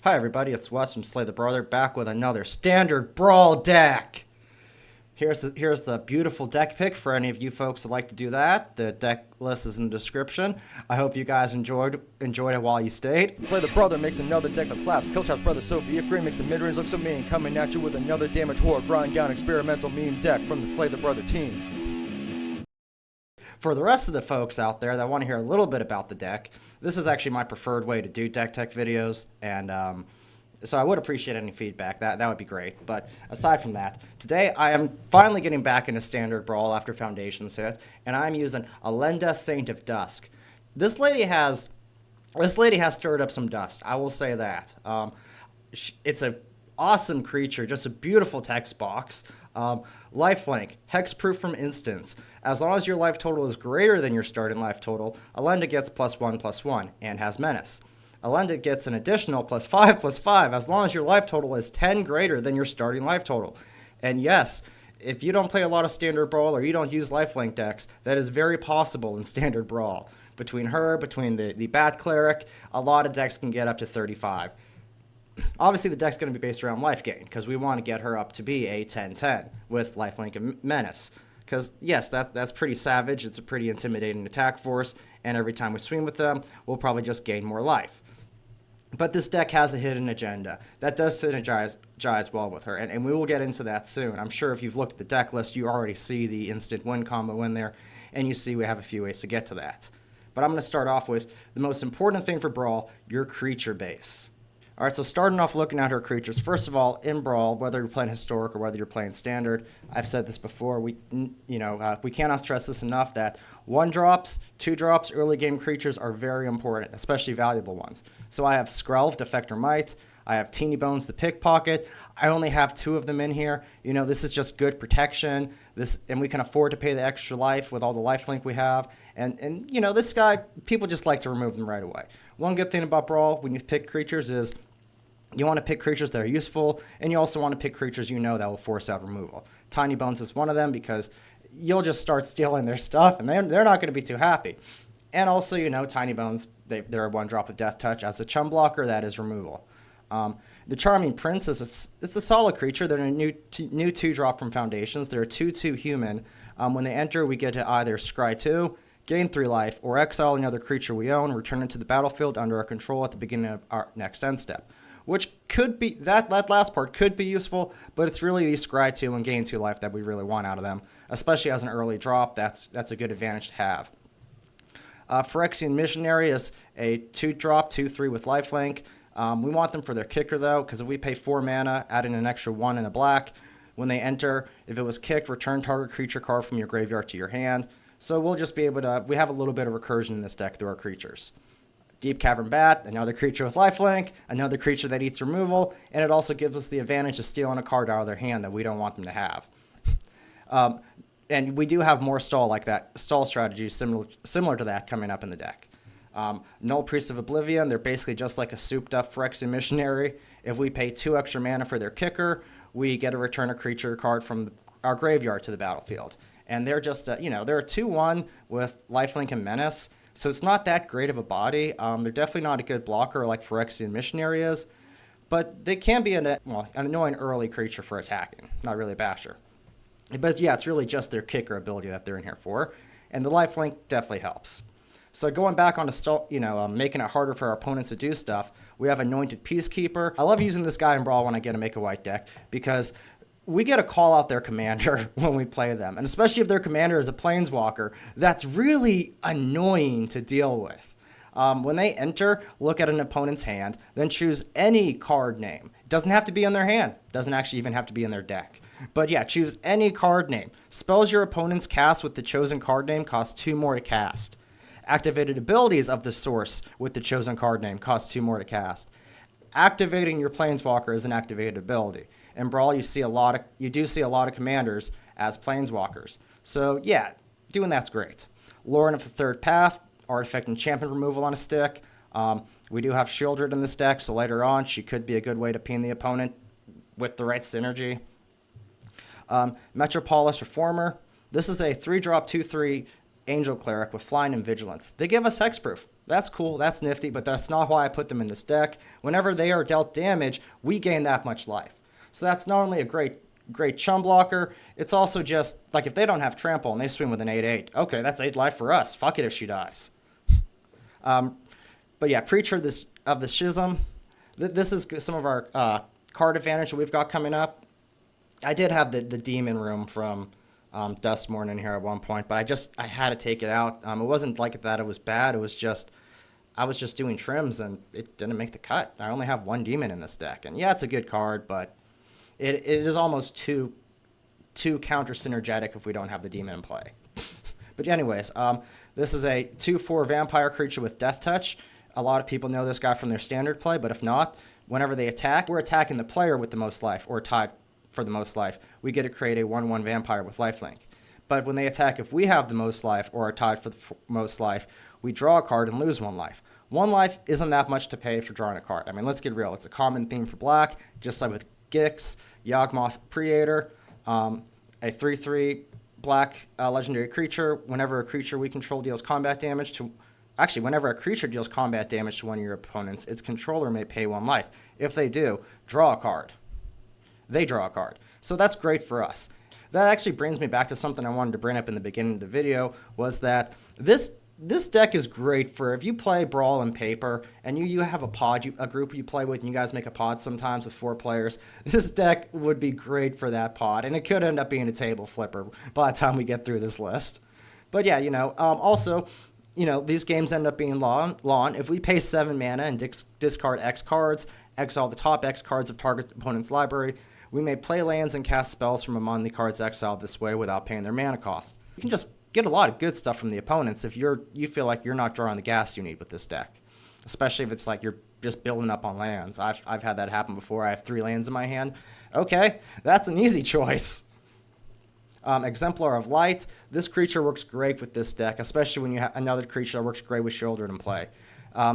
Hi everybody, it's Wes from Slay the Brother, back with another standard Brawl deck. Here's the beautiful deck pick for any of you folks that like to do that. The deck list is in the description. I hope you guys enjoyed it while you stayed. Slay the Brother makes another deck that slaps. Killshot's brother Soviet Green makes the mid-range look so mean. Coming at you with another damage horror grind down experimental meme deck from the Slay the Brother team. For the rest of the folks out there that want to hear a little bit about the deck, this is actually my preferred way to do deck tech videos, and so I would appreciate any feedback. That would be great. But aside from that, today I am finally getting back into standard Brawl after Foundations hit, and I'm using Elenda, Saint of Dusk. This lady has stirred up some dust. I will say that. It's a awesome creature, just a beautiful text box. Lifelink, hexproof from instants. As long as your life total is greater than your starting life total, Elenda gets +1/+1 and has menace. Elenda gets an additional +5/+5 as long as your life total is 10 greater than your starting life total. And yes, if you don't play a lot of standard Brawl or you don't use lifelink decks, that is very possible in standard Brawl. Between the Bat Cleric, a lot of decks can get up to 35. Obviously, the deck's going to be based around life gain, because we want to get her up to be a 10/10 with lifelink and menace. Because, yes, that's pretty savage. It's a pretty intimidating attack force, and every time we swing with them, we'll probably just gain more life. But this deck has a hidden agenda that does synergize well with her, and we will get into that soon. I'm sure if you've looked at the deck list, you already see the instant win combo in there, and you see we have a few ways to get to that. But I'm going to start off with the most important thing for Brawl, your creature base. Alright, so starting off looking at her creatures, first of all, in Brawl, whether you're playing Historic or whether you're playing Standard, I've said this before, we cannot stress this enough that 1-drops, 2-drops, early game creatures are very important, especially valuable ones. So I have Skrelv, Defector Might, I have Teeny Bones, the Pickpocket. I only have 2 of them in here. This is just good protection, and we can afford to pay the extra life with all the lifelink we have. And this guy, people just like to remove them right away. One good thing about Brawl when you pick creatures is you want to pick creatures that are useful, and you also want to pick creatures that will force out removal. Tiny Bones is one of them because you'll just start stealing their stuff, and they're not going to be too happy. And also, Tiny Bones, they're a 1-drop with Death Touch. As a chum blocker, that is removal. The Charming Prince it's a solid creature. They're a new 2-drop from Foundations. They're a 2/2 human. When they enter, we get to either scry 2, gain 3 life, or exile another creature we own, return it to the battlefield under our control at the beginning of our next end step. Which could be, that last part could be useful, but it's really the scry 2 and gain 2 life that we really want out of them. Especially as an early drop, that's a good advantage to have. Phyrexian Missionary is a 2-drop, 2/3 with lifelink. We want them for their kicker though, because if we pay 4 mana, adding an extra 1 in a black, when they enter, if it was kicked, return target creature card from your graveyard to your hand. So we'll just be able to, we have a little bit of recursion in this deck through our creatures. Deep Cavern Bat, another creature with lifelink, another creature that eats removal, and it also gives us the advantage of stealing a card out of their hand that we don't want them to have. And we do have more stall strategies similar to that coming up in the deck. Null Priest of Oblivion, they're basically just like a souped up Phyrexian Missionary. If we pay 2 extra mana for their kicker, we get to return a creature card from our graveyard to the battlefield. And they're just, they're a 2/1 with lifelink and menace. So it's not that great of a body. They're definitely not a good blocker like Phyrexian Missionary is. But they can be an annoying early creature for attacking. Not really a basher. But yeah, it's really just their kicker ability that they're in here for. And the lifelink definitely helps. So going back on to making it harder for our opponents to do stuff, we have Anointed Peacekeeper. I love using this guy in Brawl when I get to make a white deck because we get to call out their commander when we play them. And especially if their commander is a planeswalker, that's really annoying to deal with. When they enter, look at an opponent's hand, then choose any card name. It doesn't have to be in their hand. It doesn't actually even have to be in their deck. But yeah, choose any card name. Spells your opponents cast with the chosen card name cost 2 more to cast. Activated abilities of the source with the chosen card name cost 2 more to cast. Activating your planeswalker is an activated ability. In Brawl, you do see a lot of commanders as planeswalkers. So yeah, doing that's great. Lauren of the Third Path, artifact enchantment removal on a stick. We do have Shieldred in this deck, so later on she could be a good way to pin the opponent with the right synergy. Metropolis Reformer. This is a 3-drop, 2/3 Angel Cleric with Flying and Vigilance. They give us hexproof. That's cool, that's nifty, but that's not why I put them in this deck. Whenever they are dealt damage, we gain that much life. So that's not only a great chum blocker, it's also just, like, if they don't have trample and they swing with an 8/8, okay, that's 8 life for us. Fuck it if she dies. But yeah, Preacher of the Schism. This is some of our card advantage that we've got coming up. I did have the Demon Room from Dusk Morning here at one point, but I had to take it out. It wasn't like that it was bad. It was just, I was just doing trims and it didn't make the cut. I only have 1 demon in this deck. And yeah, it's a good card, but it is almost too counter synergetic if we don't have the demon in play. But anyways, this is a 2/4 vampire creature with Death Touch. A lot of people know this guy from their standard play, but if not, whenever they attack, we're attacking the player with the most life or tied for the most life. We get to create a 1/1 vampire with lifelink. But when they attack, if we have the most life or are tied for the most life, we draw a card and lose 1 life. 1 life isn't that much to pay for drawing a card. I mean, let's get real. It's a common theme for black, just like with Gix, Yawgmoth Preator, a 3/3 black legendary creature. Whenever a creature we control deals combat damage to... Actually, whenever a creature deals combat damage to one of your opponents, its controller may pay 1 life. If they do, draw a card. They draw a card. So that's great for us. That actually brings me back to something I wanted to bring up in the beginning of the video, was that this deck is great for if you play Brawl and Paper and you have a pod, a group you play with, and you guys make a pod sometimes with 4 players. This deck would be great for that pod, and it could end up being a table flipper by the time we get through this list. But yeah, also, these games end up being lawn. If we pay 7 mana and discard X cards, exile the top X cards of target opponent's library, we may play lands and cast spells from among the cards exiled this way without paying their mana cost. You can just get a lot of good stuff from the opponents if you feel like you're not drawing the gas you need with this deck. Especially if it's like you're just building up on lands. I've had that happen before. I have 3 lands in my hand. Okay, that's an easy choice. Exemplar of Light. This creature works great with this deck, especially when you have another creature that works great with Children in play.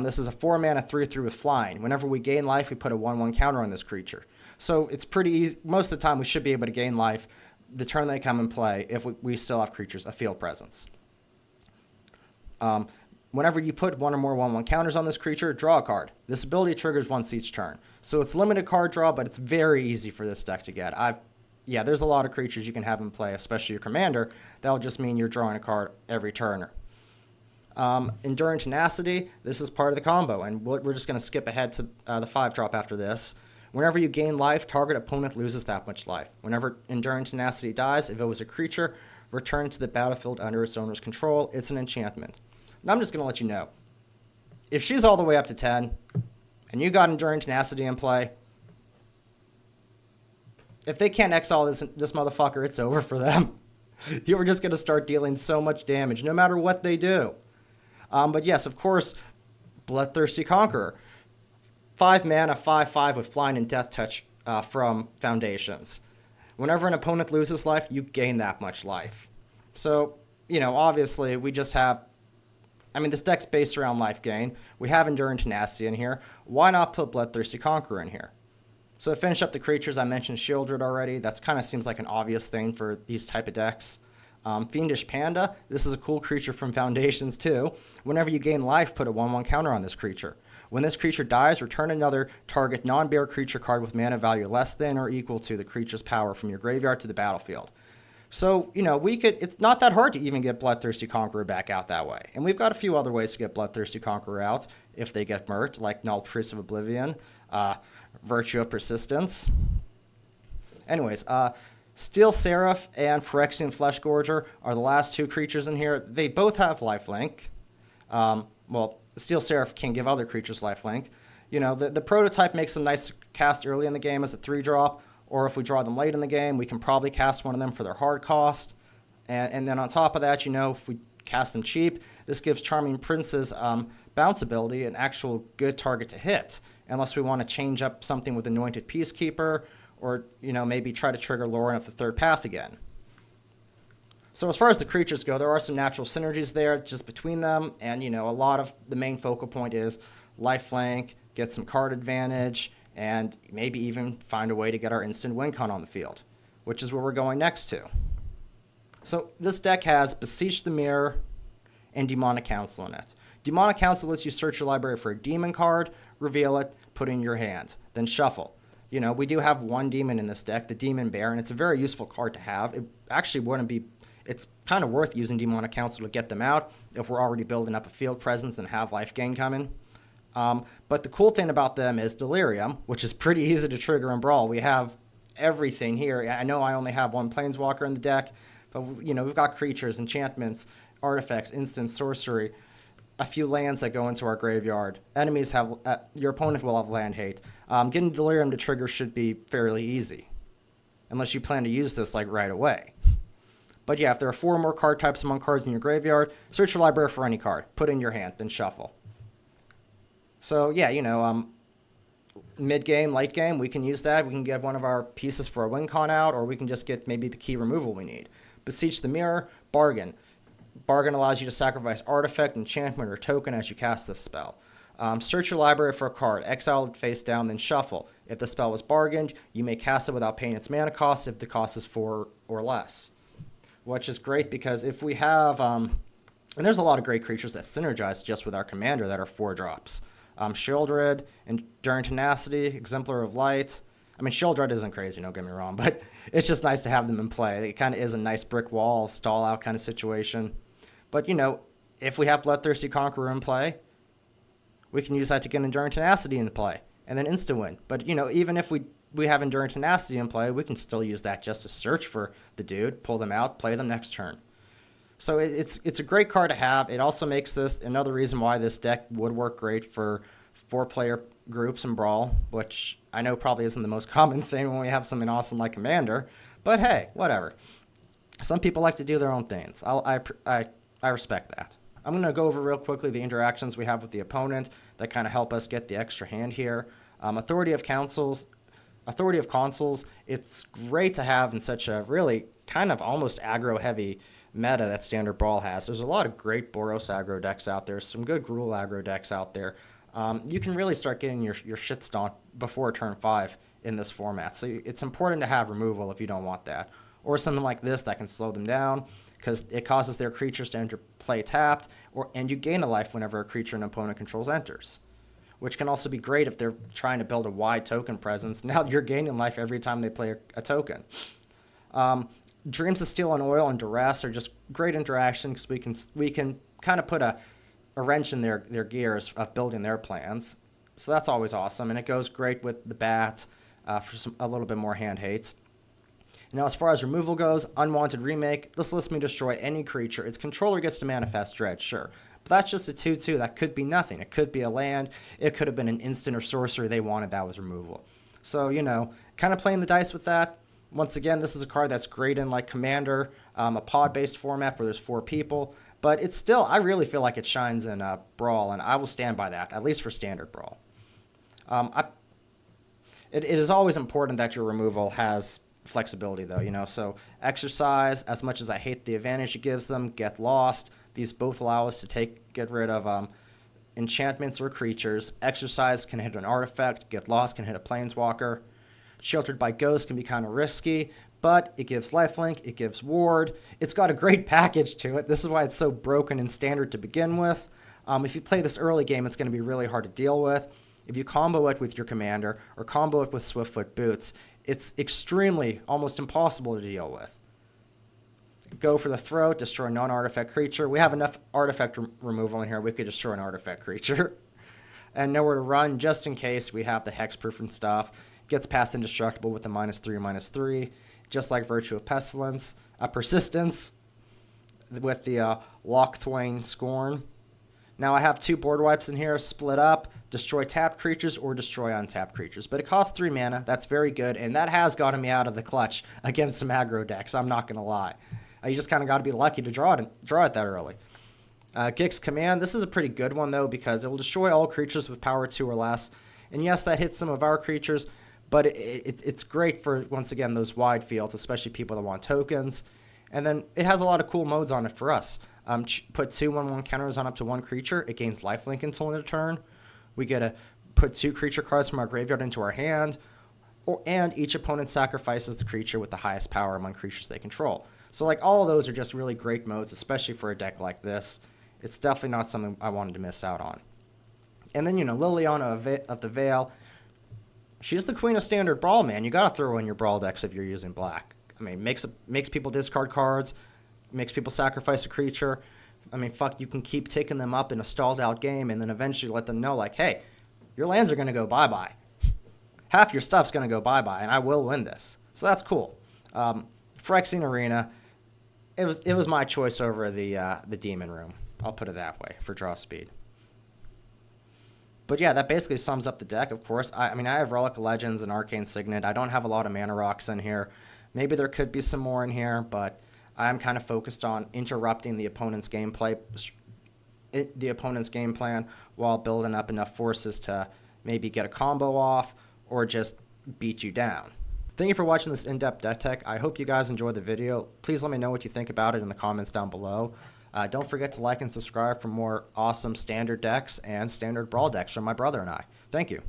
This is a 4 mana 3/3 with Flying. Whenever we gain life, we put a 1/1 counter on this creature. So it's pretty easy. Most of the time, we should be able to gain life the turn they come and play if we still have creatures, a field presence. Whenever you put 1 or more 1/1 counters on this creature, draw a card. This ability triggers once each turn. So it's limited card draw, but it's very easy for this deck to get. There's a lot of creatures you can have in play, especially your commander. That'll just mean you're drawing a card every turn. Enduring Tenacity, this is part of the combo, and we're just going to skip ahead to the 5-drop after this. Whenever you gain life, target opponent loses that much life. Whenever Enduring Tenacity dies, if it was a creature, return to the battlefield under its owner's control. It's an enchantment. Now I'm just going to let you know. If she's all the way up to 10, and you got Enduring Tenacity in play, if they can't exile this motherfucker, it's over for them. You were just going to start dealing so much damage, no matter what they do. But yes, of course, Bloodthirsty Conqueror. 5 mana, 5/5 with Flying and Death Touch from Foundations. Whenever an opponent loses life, you gain that much life. So, obviously, we just have... this deck's based around life gain. We have Enduring Tenacity in here. Why not put Bloodthirsty Conqueror in here? So to finish up the creatures, I mentioned Shieldred already. That's kind of seems like an obvious thing for these type of decks. Fiendish Panda. This is a cool creature from Foundations too. Whenever you gain life, put a 1/1 counter on this creature. When this creature dies, return another target non-bear creature card with mana value less than or equal to the creature's power from your graveyard to the battlefield. So, it's not that hard to even get Bloodthirsty Conqueror back out that way. And we've got a few other ways to get Bloodthirsty Conqueror out if they get murked, like Null Priest of Oblivion, Virtue of Persistence. Anyways, Steel Seraph and Phyrexian Fleshgorger are the last 2 creatures in here. They both have lifelink. Steel Seraph can give other creatures lifelink. The prototype makes them nice to cast early in the game as a 3-drop, or if we draw them late in the game, we can probably cast one of them for their hard cost. And then on top of that, if we cast them cheap, this gives Charming Prince's bounce ability an actual good target to hit, unless we want to change up something with Anointed Peacekeeper, or, maybe try to trigger Lauren of the Third Path again. So as far as the creatures go, there are some natural synergies there just between them, and, a lot of the main focal point is lifelink, get some card advantage, and maybe even find a way to get our instant win con on the field, which is where we're going next to. So this deck has Beseech the Mirror, and Demonic Council in it. Demonic Council lets you search your library for a demon card, reveal it, put it in your hand, then shuffle. You know, we do have one demon in this deck, the Demon Bear, and it's a very useful card to have. It actually wouldn't be, it's kind of worth using Demonic Council to get them out if we're already building up a field presence and have life gain coming. But the cool thing about them is Delirium, which is pretty easy to trigger in Brawl. We have everything here. I know I only have one Planeswalker in the deck, but, you know, we've got creatures, enchantments, artifacts, instants, sorcery, a few lands that go into our graveyard. Enemies have, your opponent will have land hate. Getting Delirium to trigger should be fairly easy, unless you plan to use this like right away. But yeah, if there are 4 more card types among cards in your graveyard, search your library for any card, put it in your hand, then shuffle. So yeah, you know, mid-game, late game, we can use that. We can get one of our pieces for a win con out, or we can just get maybe the key removal we need. Beseech the Mirror, Bargain. Bargain allows you to sacrifice artifact, enchantment, or token as you cast this spell. Search your library for a card, exile it face down, then shuffle. If the spell was bargained, you may cast it without paying its mana cost if the cost is 4 or less. Which is great because if we have, and there's a lot of great creatures that synergize just with our commander that are 4-drops. Shieldred, Enduring Tenacity, Exemplar of Light. I mean, Shieldred isn't crazy, don't get me wrong, but it's just nice to have them in play. It kind of is a nice brick wall, stall out kind of situation. But, you know, if we have Bloodthirsty Conqueror in play, we can use that to get Enduring Tenacity in play, and then insta-win. But, you know, even if we have Enduring Tenacity in play, we can still use that just to search for the dude, pull them out, play them next turn. So it's a great card to have. It also makes this another reason why this deck would work great for 4-player groups in Brawl, which I know probably isn't the most common thing when we have something awesome like Commander, but hey, whatever. Some people like to do their own things. I respect that. I'm going to go over real quickly the interactions we have with the opponent that kind of help us get the extra hand here. Authority of Consuls, it's great to have in such a really kind of almost aggro-heavy meta that Standard Brawl has. There's a lot of great Boros aggro decks out there, some good Gruul aggro decks out there. You can really start getting your shit stomped before turn 5 in this format. So it's important to have removal if you don't want that. Or something like this that can slow them down because it causes their creatures to enter play tapped, and you gain a life whenever a creature an opponent controls enters. Which can also be great if they're trying to build a wide token presence. Now you're gaining life every time they play a token. Dreams of Steel and Oil and Duress are just great interactions because we can kind of put a wrench in their gears of building their plans. So that's always awesome, and it goes great with the Bat for a little bit more hand hate. Now, as far as removal goes, Unwanted Remake. This lets me destroy any creature. Its controller gets to manifest Dread, sure. But that's just a 2/2. That could be nothing. It could be a land. It could have been an instant or sorcery they wanted that was removal. So, you know, kind of playing the dice with that. Once again, this is a card that's great in like Commander, a pod-based format where there's 4 people. But it's still, I really feel like it shines in Brawl, and I will stand by that, at least for Standard Brawl. It is always important that your removal has flexibility, though, you know. So Exercise, as much as I hate the advantage it gives them, Get Lost. These both allow us to get rid of enchantments or creatures. Exercise can hit an artifact. Get Lost can hit a planeswalker. Sheltered by Ghost can be kind of risky, but it gives lifelink, it gives ward. It's got a great package to it. This is why it's so broken in Standard to begin with. If you play this early game, it's going to be really hard to deal with. If you combo it with your commander or combo it with Swiftfoot Boots, it's extremely, almost impossible to deal with. Go for the throat, destroy a non-artifact creature. We have enough artifact removal in here, we could destroy an artifact creature. And nowhere to run, just in case we have the hexproof and stuff. Gets past indestructible with the -3/-3, just like Virtue of Pestilence. Persistence with the Lockthwain Scorn. Now I have 2 board wipes in here, split up, destroy tapped creatures or destroy untapped creatures. But it costs 3 mana, that's very good, and that has gotten me out of the clutch against some aggro decks, I'm not going to lie. You just kind of got to be lucky to draw it that early. Gix Command, this is a pretty good one though because it will destroy all creatures with power 2 or less. And yes, that hits some of our creatures, but it's great for, once again, those wide fields, especially people that want tokens. And then it has a lot of cool modes on it for us. Put 2 1/1 counters on up to 1 creature. It gains lifelink until end of turn. We get to put 2 creature cards from our graveyard into our hand. And each opponent sacrifices the creature with the highest power among creatures they control. So like all of those are just really great modes, especially for a deck like this. it's definitely not something I wanted to miss out on. And then, Liliana of the Veil, she's the queen of standard Brawl, man. You got to throw her in your Brawl decks if you're using black. I mean, makes people discard cards, makes people sacrifice a creature. I mean, fuck, you can keep taking them up in a stalled out game and then eventually let them know, like, hey, your lands are going to go bye-bye. Half your stuff's going to go bye-bye, and I will win this. So that's cool. Phyrexian Arena, it was my choice over the Demon Room. I'll put it that way for draw speed. But yeah, that basically sums up the deck, of course. I mean, I have Relic of Legends and Arcane Signet. I don't have a lot of Mana Rocks in here. Maybe there could be some more in here, but I'm kind of focused on interrupting the opponent's game plan while building up enough forces to maybe get a combo off or just beat you down. Thank you for watching this in-depth deck tech. I hope you guys enjoyed the video. Please let me know what you think about it in the comments down below. Don't forget to like and subscribe for more awesome standard decks and standard Brawl decks from my brother and I. Thank you.